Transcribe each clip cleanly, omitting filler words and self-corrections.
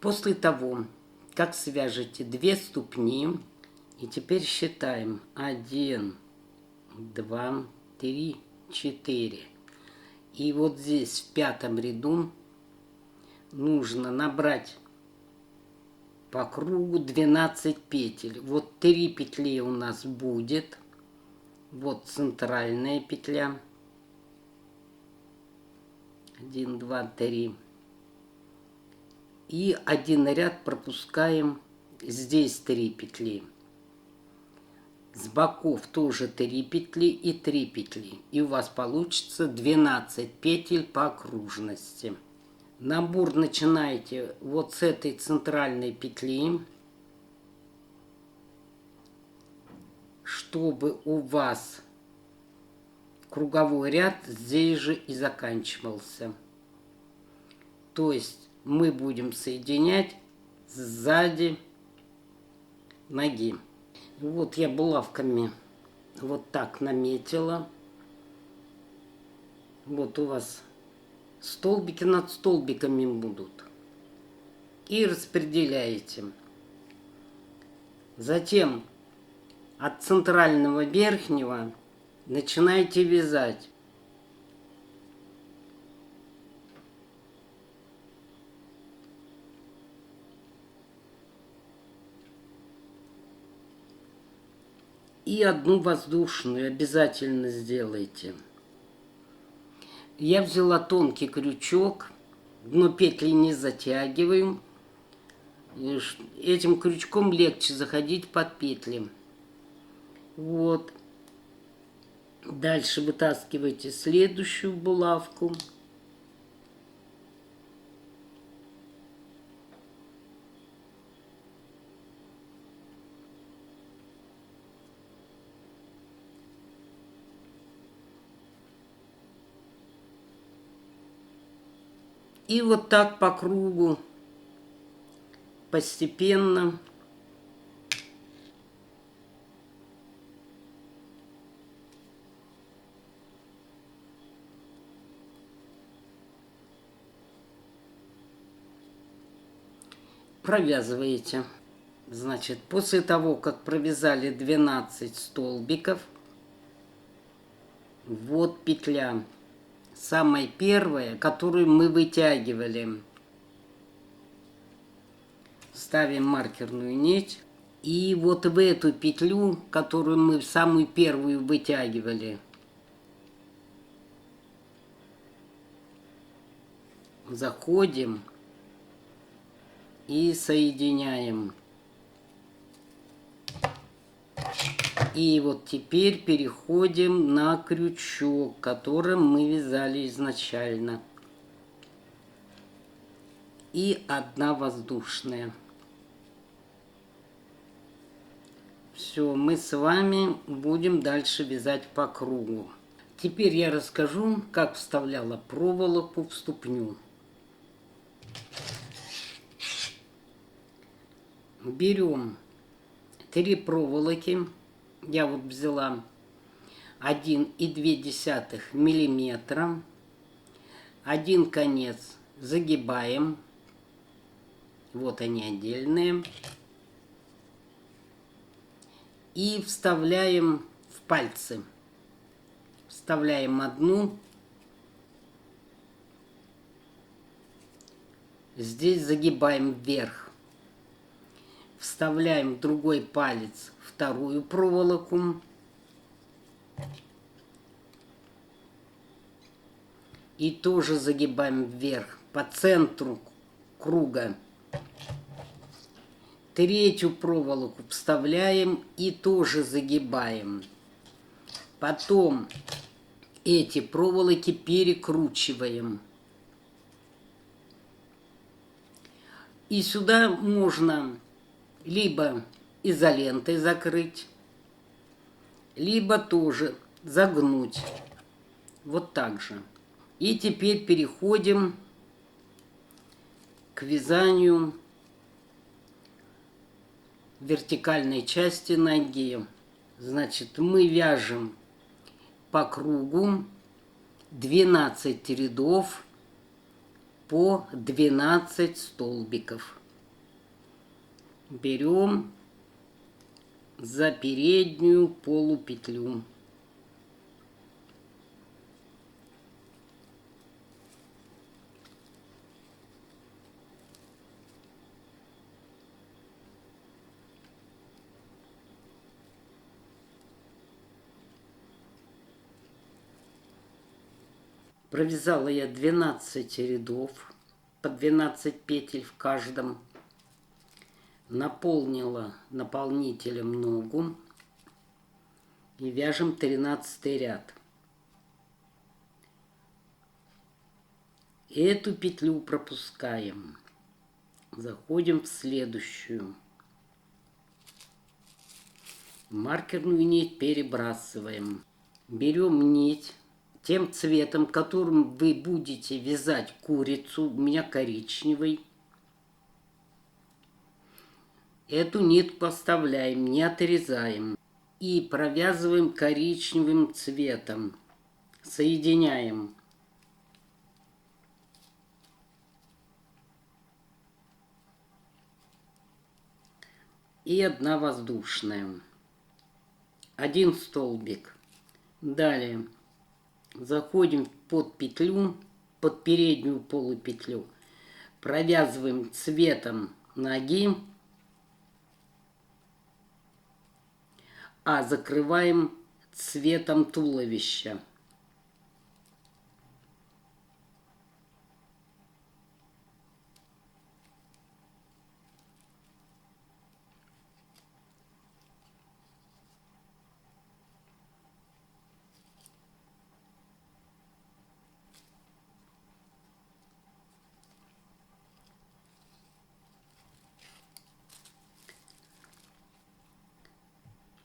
После того, как свяжете 2 ступни, и теперь считаем 1, 2, 3, 4. И вот здесь в 5-м ряду нужно набрать по кругу 12 петель. Вот 3 петли у нас будет. Вот центральная петля. 1, 2, 3. И один ряд пропускаем. Здесь 3 петли. С боков тоже 3 петли и 3 петли. И у вас получится 12 петель по окружности. Набор начинаете вот с этой центральной петли, чтобы у вас круговой ряд здесь же и заканчивался. То есть мы будем соединять сзади ноги. Вот я булавками вот так наметила. Вот у вас столбики над столбиками будут. И распределяете. Затем от центрального верхнего начинаете вязать. И одну воздушную обязательно сделайте. Я взяла тонкий крючок, но петли не затягиваю. Этим крючком легче заходить под петли. Вот. Дальше вытаскивайте следующую булавку. И вот так по кругу постепенно провязываете. Значит, после того, как провязали 12 столбиков, вот петля, самая первая, которую мы вытягивали. Ставим маркерную нить. И вот в эту петлю, которую мы самую первую вытягивали, заходим и соединяем. И вот теперь переходим на крючок, которым мы вязали изначально. И одна воздушная. Все, мы с вами будем дальше вязать по кругу. Теперь я расскажу, как вставляла проволоку в ступню. Берем 3 проволоки. Я вот взяла 1,2 миллиметра. Один конец загибаем. Вот они отдельные. И вставляем в пальцы. Вставляем одну. Здесь загибаем вверх. Вставляем в другой палец вторую проволоку. И тоже загибаем вверх по центру круга. Третью проволоку вставляем и тоже загибаем. Потом эти проволоки перекручиваем. И сюда можно либо изолентой закрыть, либо тоже загнуть. Вот так же. И теперь переходим к вязанию вертикальной части ноги. Значит, мы вяжем по кругу 12 рядов по 12 столбиков. берем за переднюю полупетлю. Провязала я 12 рядов, по 12 петель в каждом. Наполнила наполнителем ногу и вяжем 13 ряд. Эту петлю пропускаем. Заходим в следующую. Маркерную нить перебрасываем. Берем нить тем цветом, которым вы будете вязать курицу, у меня коричневый. Эту нитку оставляем, не отрезаем. И провязываем коричневым цветом. Соединяем. И одна воздушная. Один столбик. Далее заходим под петлю, под переднюю полупетлю. Провязываем цветом ноги, а закрываем цветом туловища.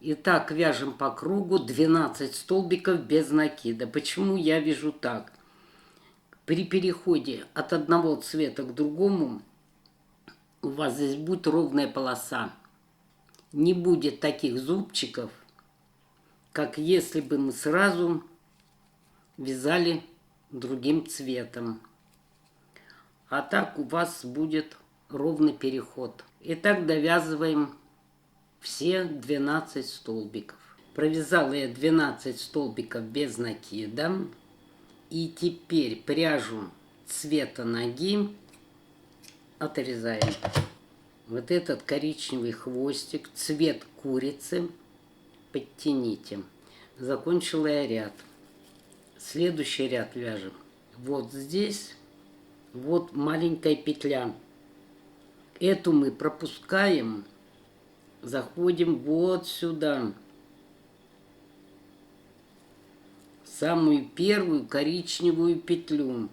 Итак, вяжем по кругу 12 столбиков без накида. Почему я вяжу так? При переходе от одного цвета к другому у вас здесь будет ровная полоса. Не будет таких зубчиков, как если бы мы сразу вязали другим цветом. А так у вас будет ровный переход. Итак, довязываем все 12 столбиков. Провязала я 12 столбиков без накида. И теперь пряжу цвета ноги отрезаем. Вот этот коричневый хвостик, цвет курицы, подтяните. Закончила я ряд. Следующий ряд вяжем. Вот здесь, вот маленькая петля. Эту мы пропускаем. Заходим вот сюда. Самую первую коричневую петлю.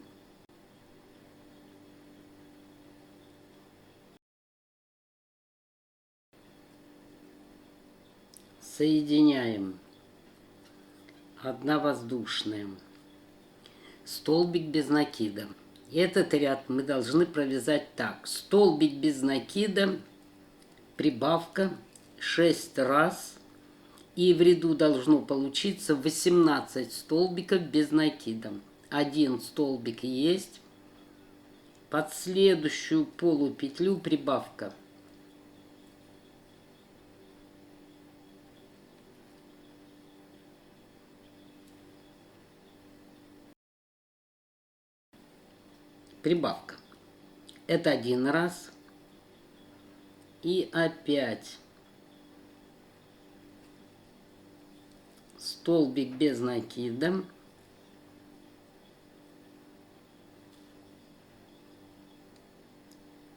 Соединяем. Одна воздушная. Столбик без накида. Этот ряд мы должны провязать так. Столбик без накида, прибавка 6 раз. И в ряду должно получиться 18 столбиков без накида. Один столбик есть. Под следующую полупетлю прибавка. Прибавка. Это один раз. И опять столбик без накида.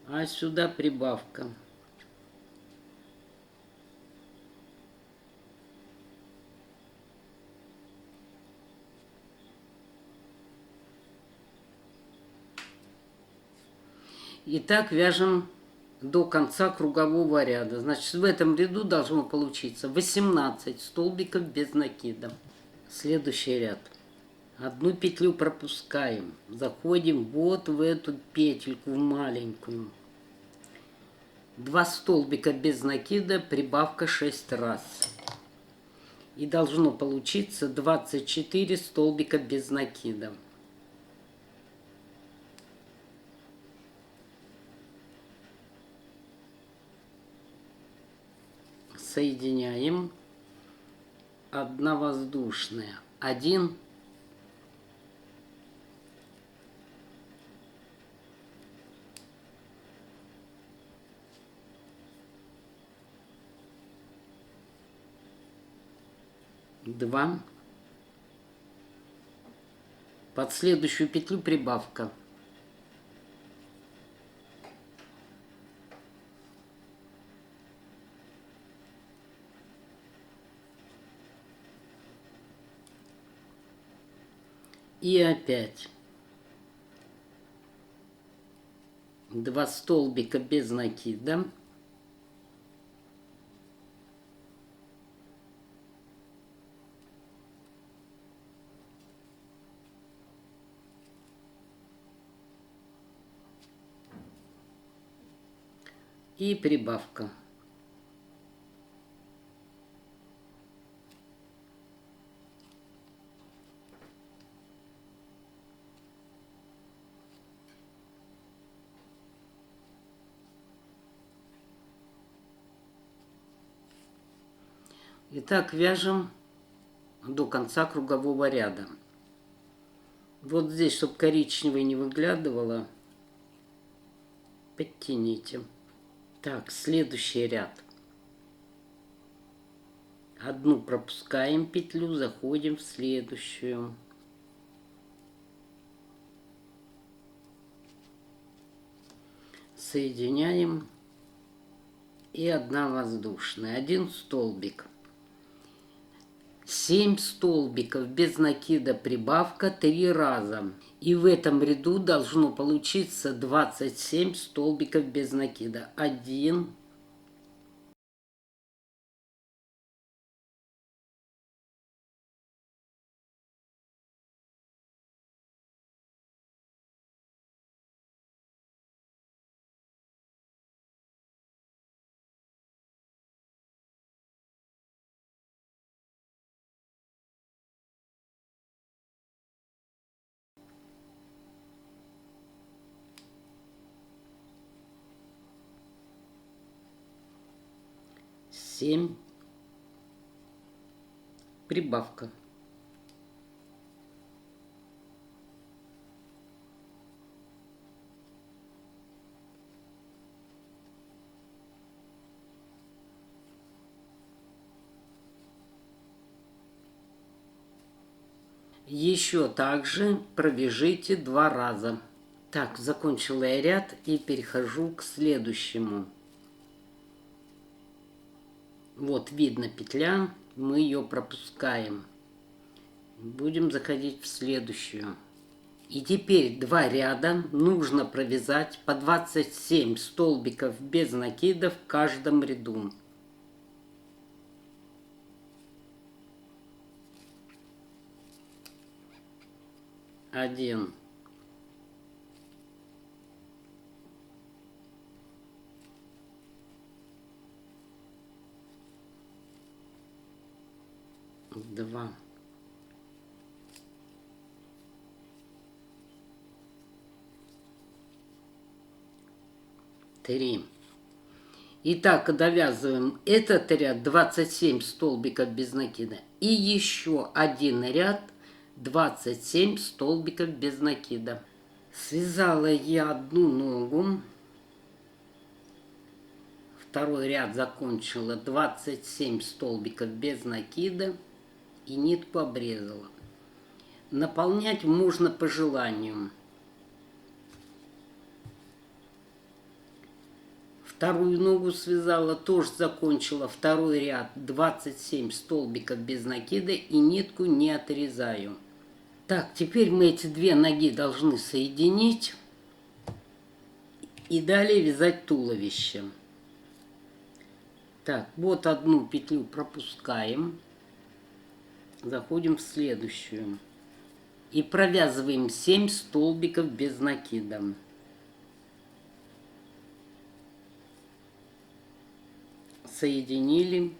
А сюда прибавка. И так вяжем до конца кругового ряда. Значит, в этом ряду должно получиться 18 столбиков без накида. Следующий ряд. Одну петлю пропускаем. Заходим вот в эту петельку маленькую. 2 столбика без накида, прибавка 6 раз. И должно получиться 24 столбика без накида. соединяем, одна воздушная, 1, 2, под следующую петлю прибавка. И опять 2 столбика без накида. И прибавка. Итак, вяжем до конца кругового ряда. Вот здесь, чтобы коричневый не выглядывало, подтяните. Так, следующий ряд. Одну пропускаем петлю, заходим в следующую. Соединяем. И одна воздушная. 1 столбик. 7 столбиков без накида прибавка 3 раза. И в этом ряду должно получиться 27 столбиков без накида. 1, 7, прибавка. Еще также провяжите 2 раза. Так, закончила я ряд и перехожу к следующему. Вот видно петля, мы ее пропускаем. Будем заходить в следующую. И теперь 2 ряда нужно провязать по 27 столбиков без накида в каждом ряду. 1, 2, 3. Итак, довязываем этот ряд 27 столбиков без накида. И еще один ряд 27 столбиков без накида. Связала я одну ногу. Второй ряд закончила 27 столбиков без накида. И нитку обрезала. Наполнять можно по желанию. Вторую ногу связала, тоже закончила второй ряд 27 столбиков без накида и нитку не отрезаю. Так, теперь мы эти 2 ноги должны соединить и далее вязать туловище. Так, вот одну петлю пропускаем, заходим в следующую и провязываем 7 столбиков без накида. Соединили,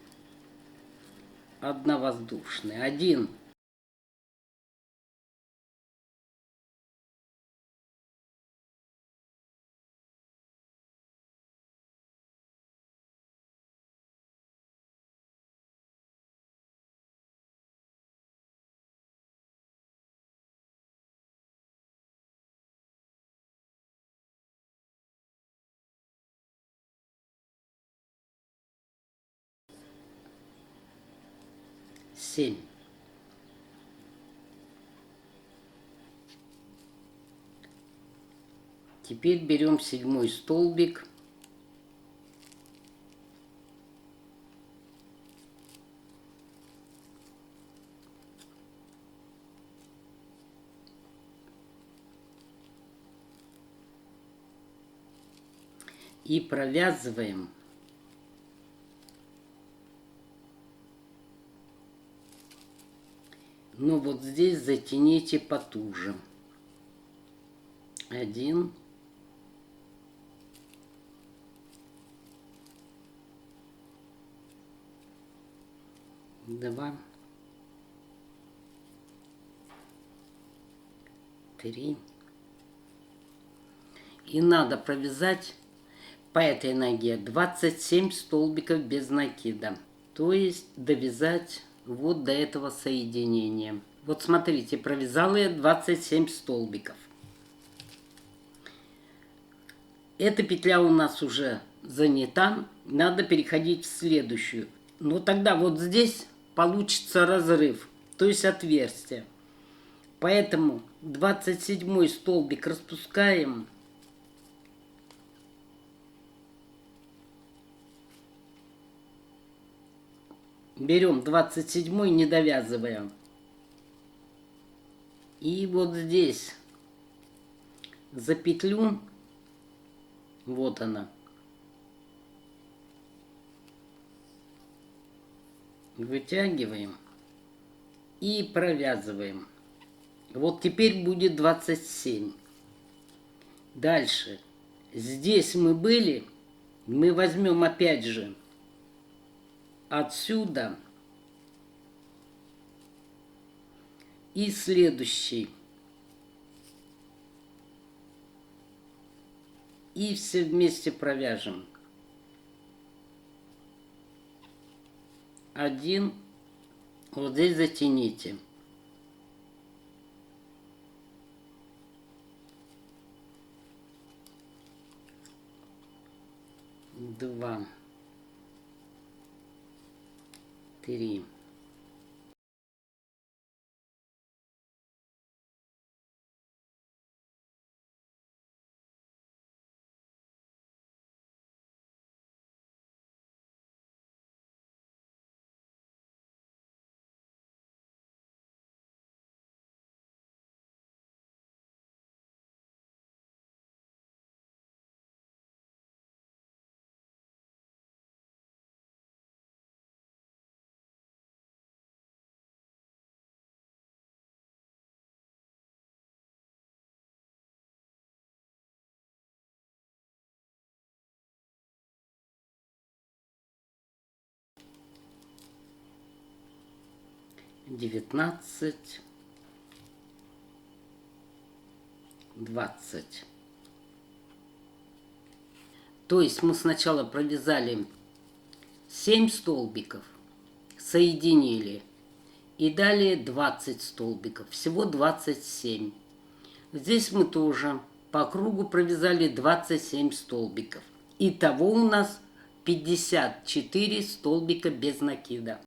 одна воздушная, 1, 7. Теперь берем 7-й столбик. И провязываем но вот здесь затяните потуже. 1, 2, 3. И надо провязать по этой ноге 27 столбиков без накида. То есть довязать вот до этого соединения. Вот смотрите, провязала я 27 столбиков. Эта петля у нас уже занята. Надо переходить в следующую. Но тогда вот здесь получится разрыв, то есть отверстие. Поэтому 27 столбик распускаем. Берем 27, не довязываем. И вот здесь за петлю, вот она, вытягиваем и провязываем. Вот теперь будет 27. Дальше. Здесь мы были, мы возьмем опять же отсюда и следующий. И все вместе провяжем. 1, вот здесь затяните. 2, 3. Девятнадцать, 20. То есть мы сначала провязали 7 столбиков, соединили, и далее 20 столбиков, всего 27. Здесь мы тоже по кругу провязали 27 столбиков. Итого у нас 54 столбика без накида.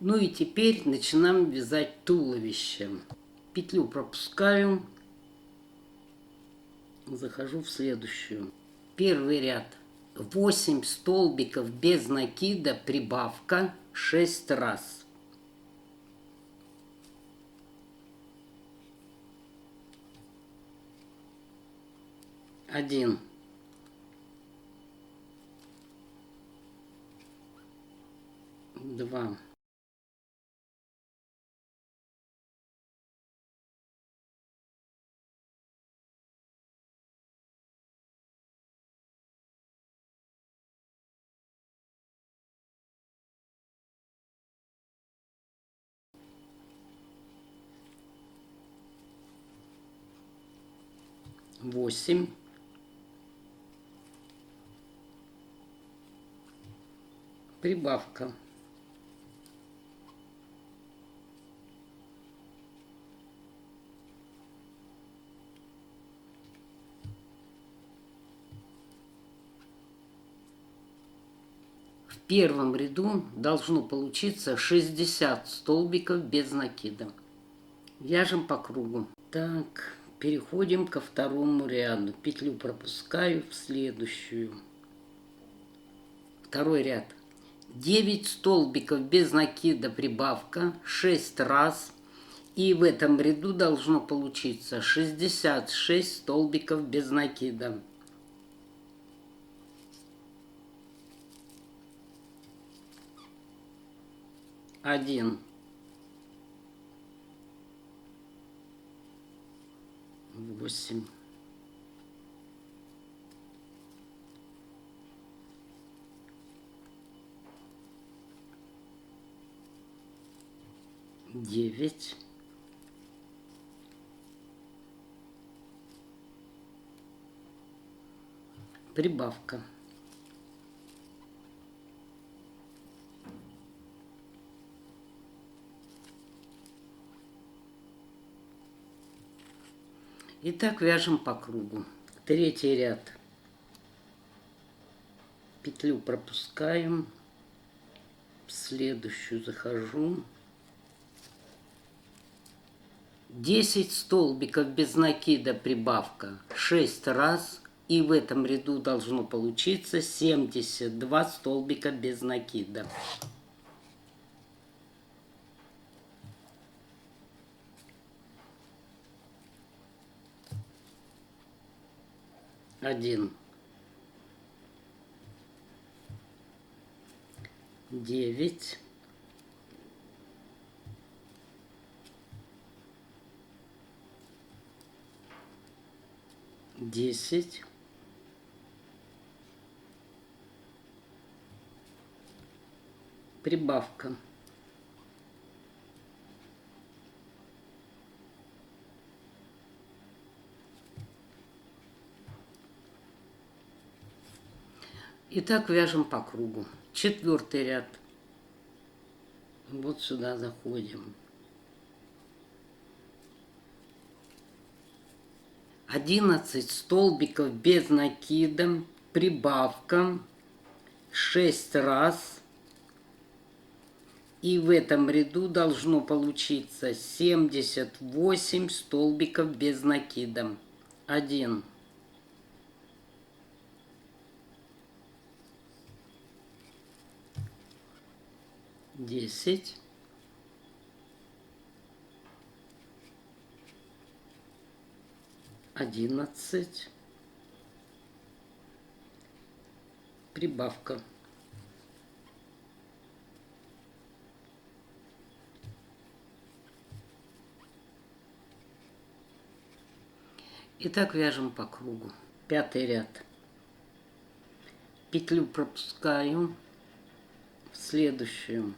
Ну и теперь начинаем вязать туловище. Петлю пропускаю, захожу в следующую. Первый ряд. 8 столбиков без накида, прибавка 6 раз. Один. 2. 8. 'Прибавка. первом ряду должно получиться 60 столбиков без накида. Вяжем по кругу. Так, переходим ко второму ряду. Петлю пропускаю в следующую. Второй ряд. 9 столбиков без накида, прибавка 6 раз. И в этом ряду должно получиться 66 столбиков без накида. Один. 8. 9. Прибавка. Итак, вяжем по кругу. Третий ряд. Петлю пропускаем. В следующую захожу. 10 столбиков без накида, прибавка 6 раз. И в этом ряду должно получиться 72 столбика без накида. Один. 9. 10. Прибавка. Итак, вяжем по кругу. Четвертый ряд. Вот сюда заходим. 11 столбиков без накида, прибавка 6 раз. И в этом ряду должно получиться 78 столбиков без накида. 1. 10. 11. Прибавка. Итак, вяжем по кругу. Пятый ряд. Петлю пропускаю в следующую.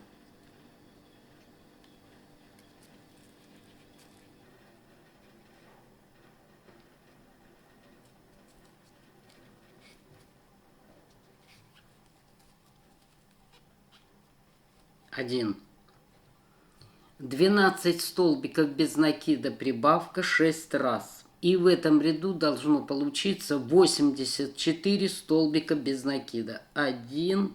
Один. 12 столбиков без накида, прибавка 6 раз. И в этом ряду должно получиться 84 столбика без накида. 1,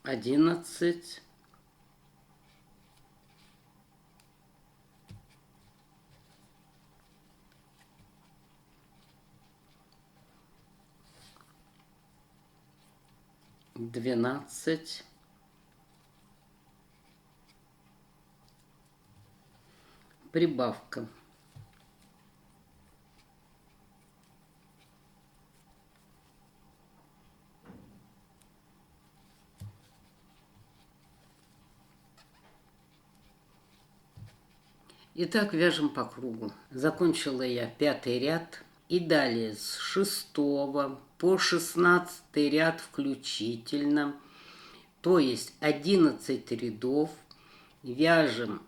11, 12, прибавка. Итак, вяжем по кругу. Закончила я пятый ряд. И далее с 6 по 16 ряд включительно, то есть 11 рядов, вяжем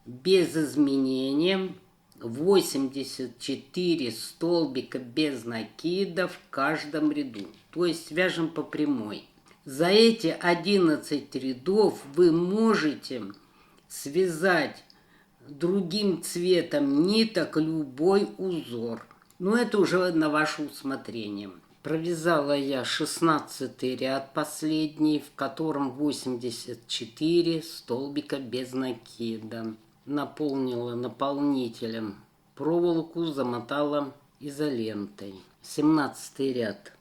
без изменения 84 столбика без накида в каждом ряду. То есть вяжем по прямой. За эти 11 рядов вы можете связать другим цветом ниток любой узор. Но это уже на ваше усмотрение. Провязала я 16 ряд последний, в котором 84 столбика без накида. Наполнила наполнителем проволоку, замотала изолентой. 17 ряд.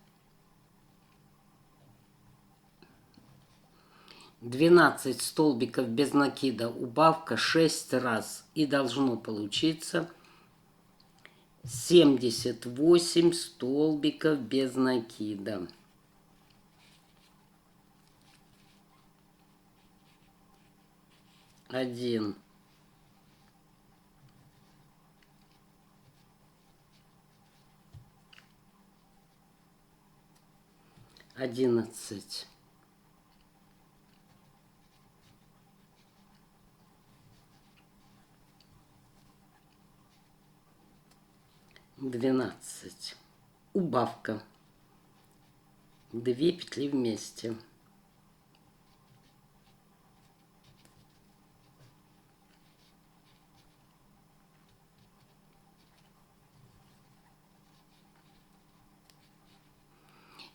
12 столбиков без накида, убавка 6 раз. И должно получиться 78 столбиков без накида. Один. Одиннадцать. 12. Убавка. 2 петли вместе.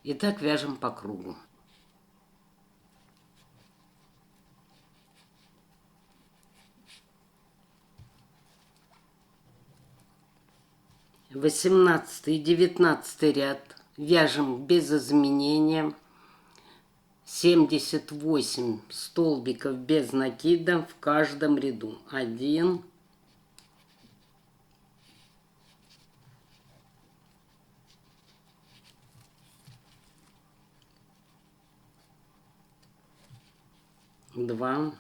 И так вяжем по кругу. Восемнадцатый и 19 ряд вяжем без изменения. 78 столбиков без накида в каждом ряду. 1, 2.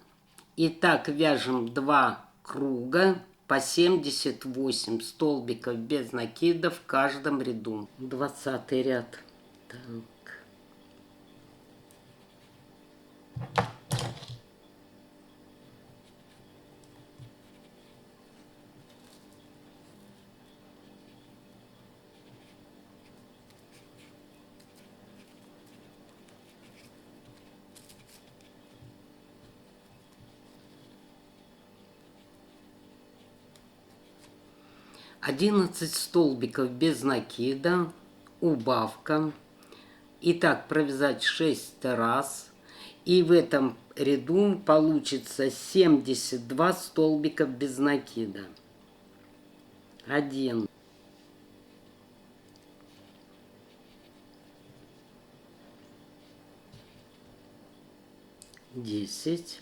И так вяжем 2 круга по 78 столбиков без накида в каждом ряду. 20 ряд. Так. Одиннадцать столбиков без накида, убавка. И так провязать 6 раз. И в этом ряду получится 72 столбика без накида. 1, 10, 11,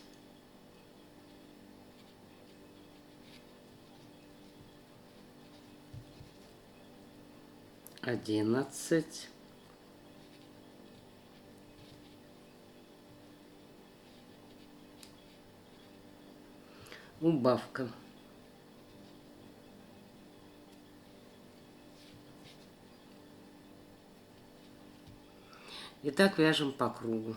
12. Убавка. И так вяжем по кругу.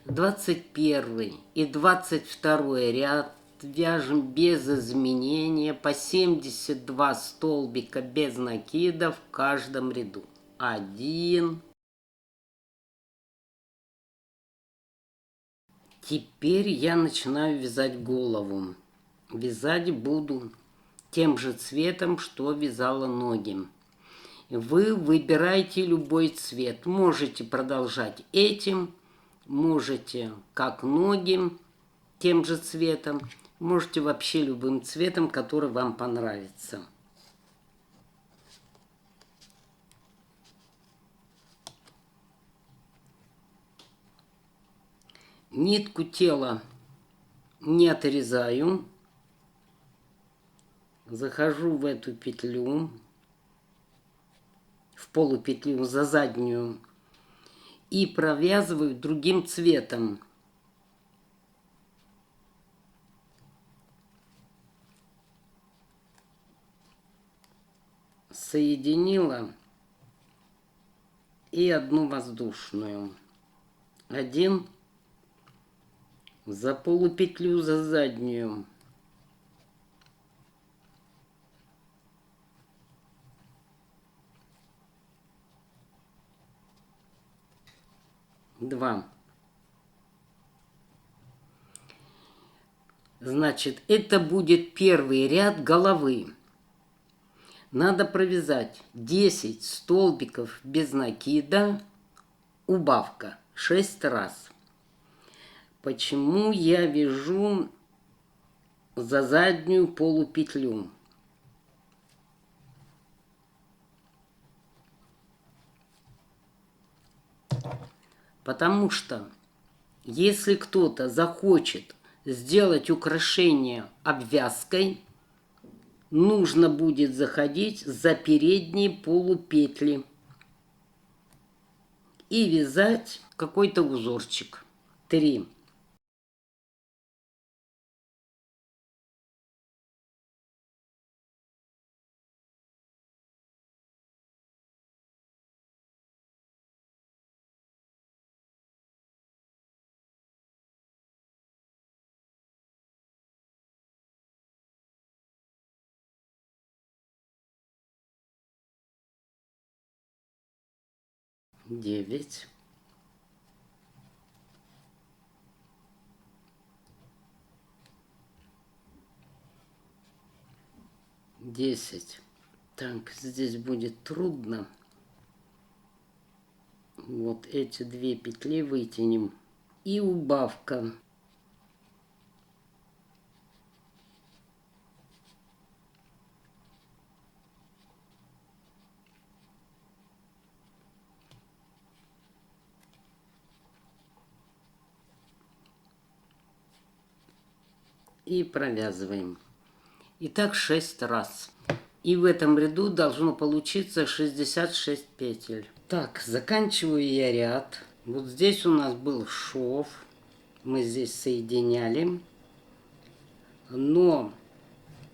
Двадцать первый и 22 ряд вяжем без изменения по 72 столбика без накида в каждом ряду. 1. Теперь я начинаю вязать голову. Вязать буду тем же цветом, что вязала ноги. Вы выбираете любой цвет. Можете продолжать этим, можете как ноги, тем же цветом, можете вообще любым цветом, который вам понравится. Нитку тела не отрезаю. Захожу в эту петлю, в полупетлю за заднюю и провязываю другим цветом. Соединила и одну воздушную. 1 за полупетлю за заднюю 2. Значит, это будет первый ряд головы. Надо провязать 10 столбиков без накида, убавка 6 раз. Почему я вяжу за заднюю полупетлю? Потому что если кто-то захочет сделать украшение обвязкой, нужно будет заходить за передние полупетли и вязать какой-то узорчик. 3. Девять. 10. Так, здесь будет трудно. Вот эти 2 петли вытянем. И убавка. И провязываем. И так 6 раз. И в этом ряду должно получиться 66 петель. Так, заканчиваю я ряд. Вот здесь у нас был шов. Мы здесь соединяли. Но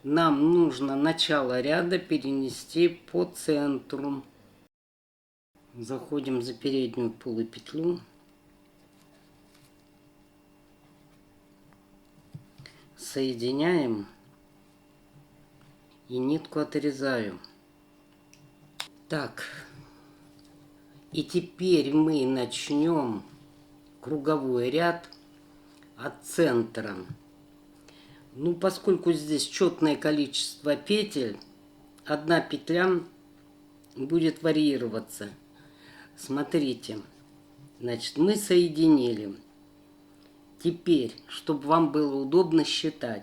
нам нужно начало ряда перенести по центру. Заходим за переднюю полупетлю. Соединяем. И нитку отрезаю. Так. И теперь мы начнем круговой ряд от центра. Ну, поскольку здесь четное количество петель, одна петля будет варьироваться. Смотрите. Значит, мы соединили. Теперь, чтобы вам было удобно считать.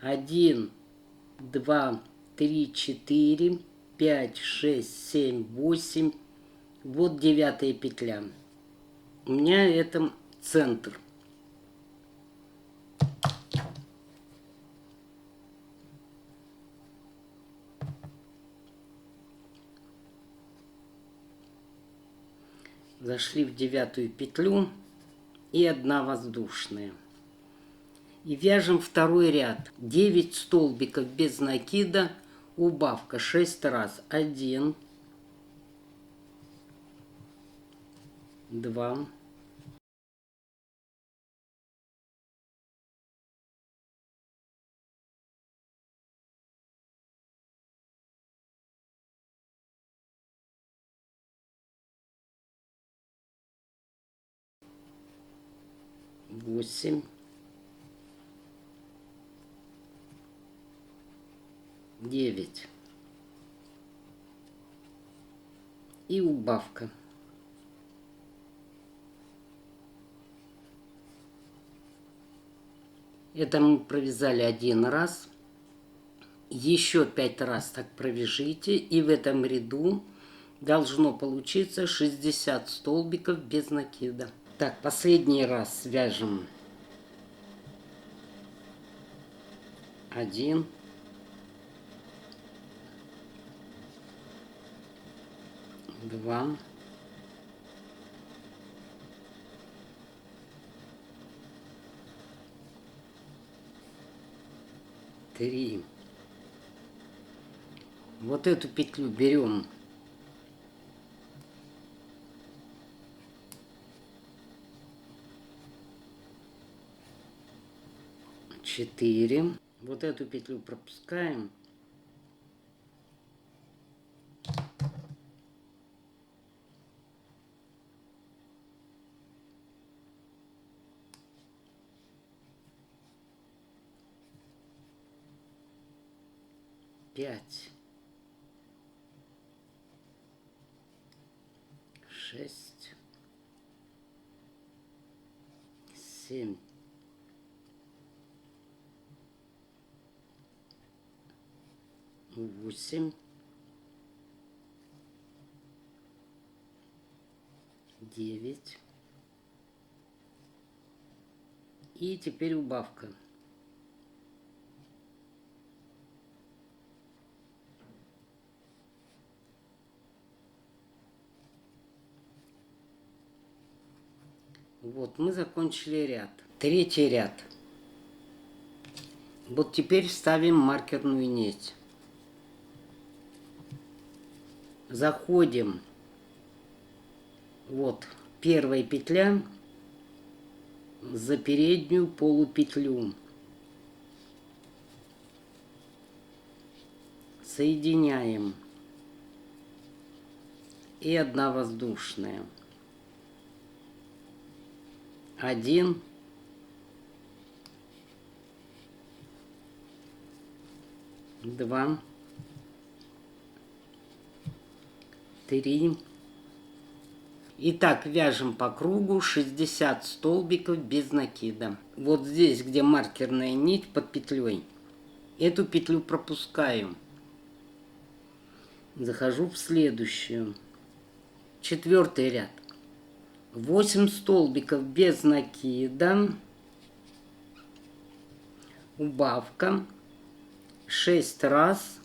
1, 2, 3, 4, 5, 6, 7, 8. Вот 9-я петля. У меня это центр. Зашли в 9-ю петлю и 1 воздушная. И вяжем второй ряд. 9 столбиков без накида, убавка 6 раз. 1, 2, 8, 9. И убавка. Это мы провязали 1 раз. Еще 5 раз так провяжите. И в этом ряду должно получиться 60 столбиков без накида. Так, последний раз свяжем 1, 2, 3. Вот эту петлю берем. Четыре. Вот эту петлю пропускаем. 5, 6, 7, 8, 9. И теперь убавка. Вот, мы закончили ряд. Третий ряд. Вот теперь ставим маркерную нить. Заходим. Вот, первая петля за переднюю полупетлю. Соединяем. И одна воздушная. 1, 2, 3. Итак, вяжем по кругу 60 столбиков без накида. Вот здесь, где маркерная нить под петлей, эту петлю пропускаю. Захожу в следующую. Четвертый ряд. 8 столбиков без накида. Убавка. 6 раз.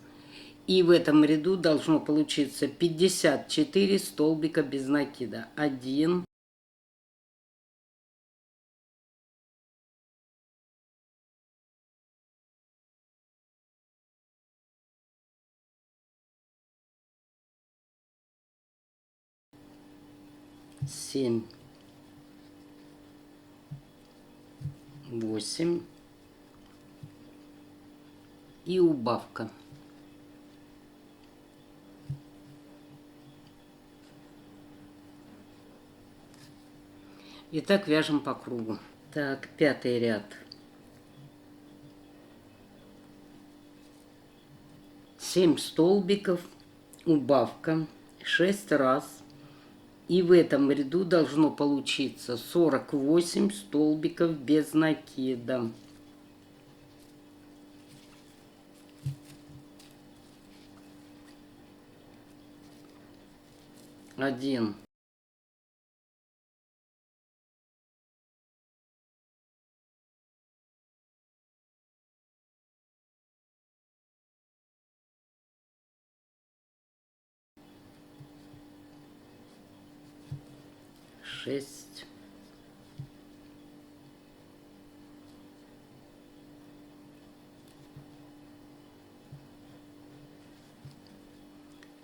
И в этом ряду должно получиться 54 столбика без накида. 1, 7, 8 и убавка. Итак, вяжем по кругу. Так, пятый ряд. 7 столбиков, убавка 6 раз. И в этом ряду должно получиться 48 столбиков без накида. 1, 6,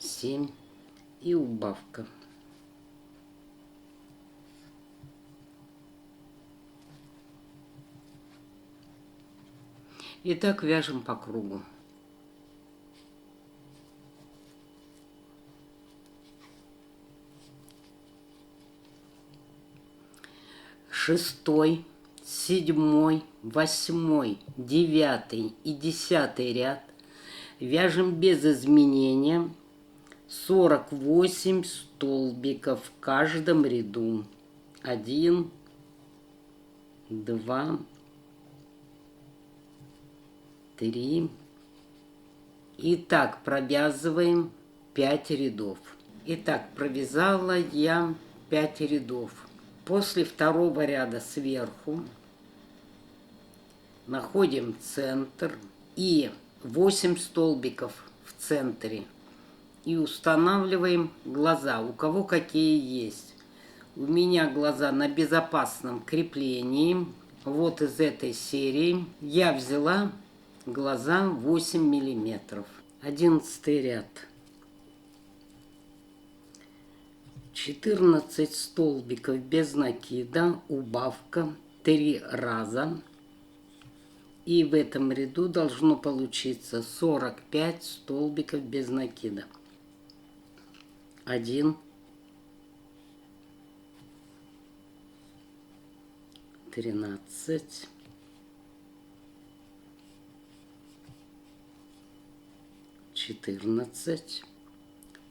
7 и убавка. Итак, вяжем по кругу. Шестой, седьмой, восьмой, девятый и 10 ряд вяжем без изменения 48 столбиков в каждом ряду. 1, 2, 3. И так провязываем 5 рядов. Итак, провязала я 5 рядов. После второго ряда сверху находим центр и 8 столбиков в центре. И устанавливаем глаза, у кого какие есть. У меня глаза на безопасном креплении. Вот из этой серии я взяла глаза 8 миллиметров. 11 ряд. 14 столбиков без накида, убавка 3 раза. И в этом ряду должно получиться 45 столбиков без накида. 1, 13, 14, 14,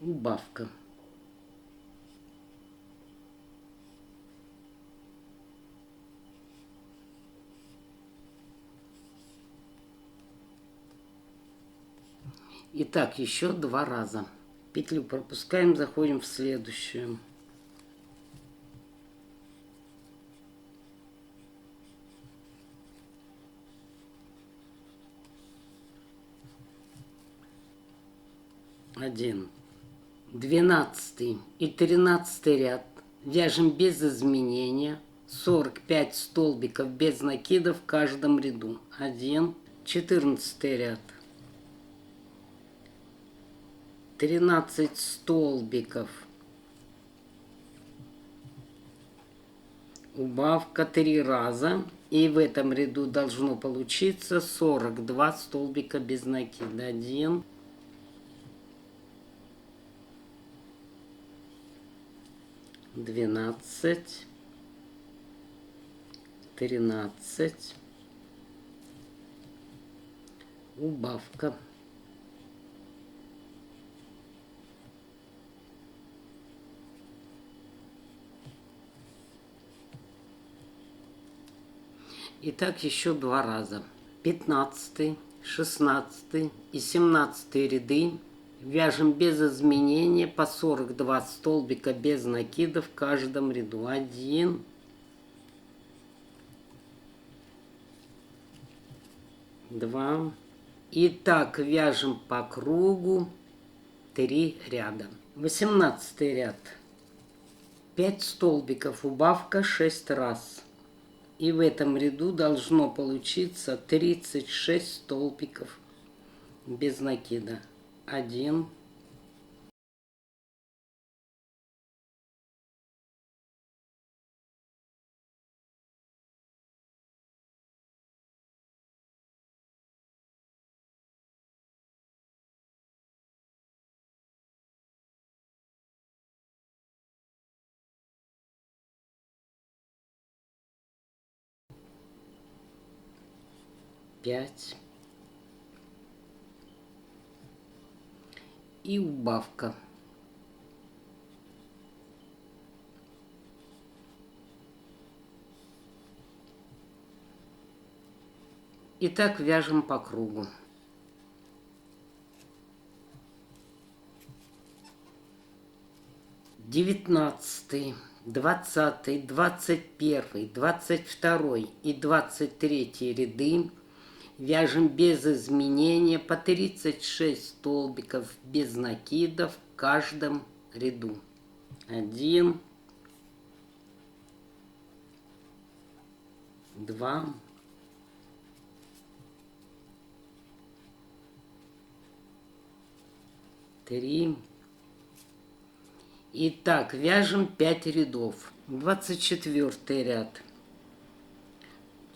убавка. Итак, еще 2 раза. Петлю пропускаем, заходим в следующую. Один. 12 и 13 ряд вяжем без изменения. 45 столбиков без накида в каждом ряду. 1. 14 ряд. 13 столбиков. Убавка 3 раза. И в этом ряду должно получиться 42 столбика без накида. 1. 12, 13, убавка. Итак, еще 2 раза. 15, 16 и 17 ряды вяжем без изменения по 42 столбика без накида в каждом ряду. 1, 2. И так вяжем по кругу 3 ряда. 18 ряд. 5 столбиков, убавка 6 раз. И в этом ряду должно получиться 36 столбиков без накида. 1, 5 и убавка. И так вяжем по кругу. Девятнадцатый, 20, 21, 22 и 23 ряды вяжем без изменения по 36 столбиков без накида в каждом ряду. 1, 2, 3. Итак, вяжем 5 рядов. 24 ряд.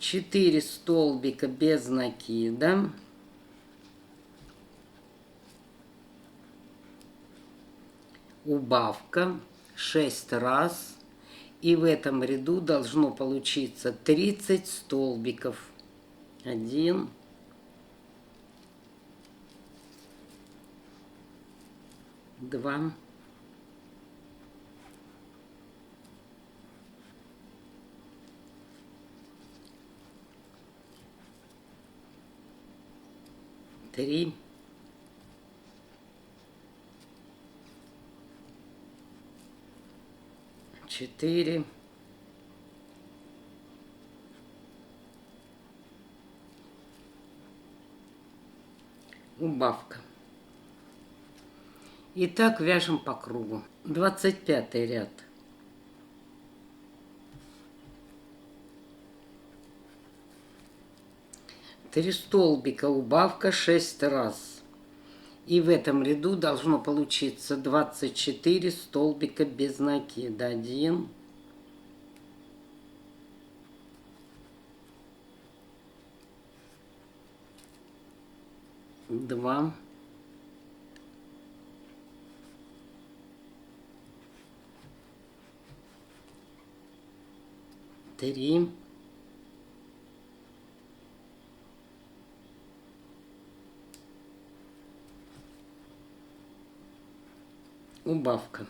4 столбика без накида. Убавка 6 раз. И в этом ряду должно получиться 30 столбиков. 1, 2, 3, 4, 5. Убавка. И так вяжем по кругу. 25 ряд. 3 столбика, убавка 6 раз. И в этом ряду должно получиться 24 столбика без накида. 1, 2, 3, 4, убавка.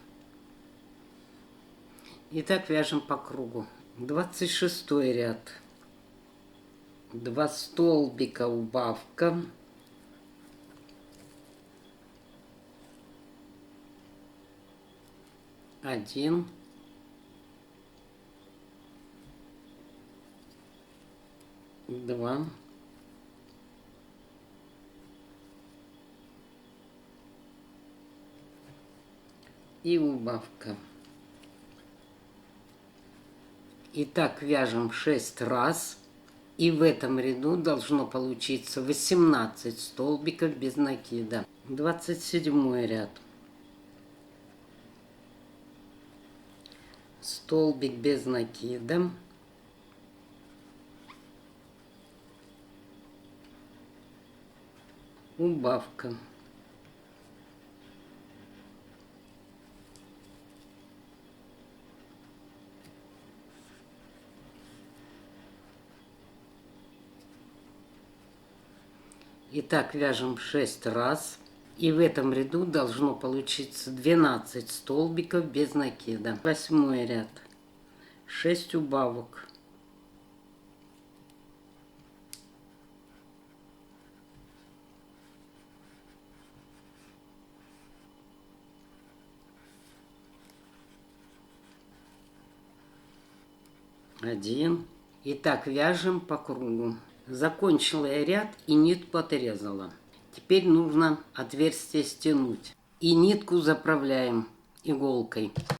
И так вяжем по кругу. 26 ряд. 2 столбика убавка. 1, 2, 3 убавка. И так вяжем 6 раз. И в этом ряду должно получиться 18 столбиков без накида. 27 ряд. Столбик без накида. Убавка. Итак, вяжем 6 раз. И в этом ряду должно получиться 12 столбиков без накида. 8 ряд. 6 убавок. Один. И так вяжем по кругу. Закончила я ряд и нитку отрезала. Теперь нужно отверстие стянуть. И нитку заправляем иголкой.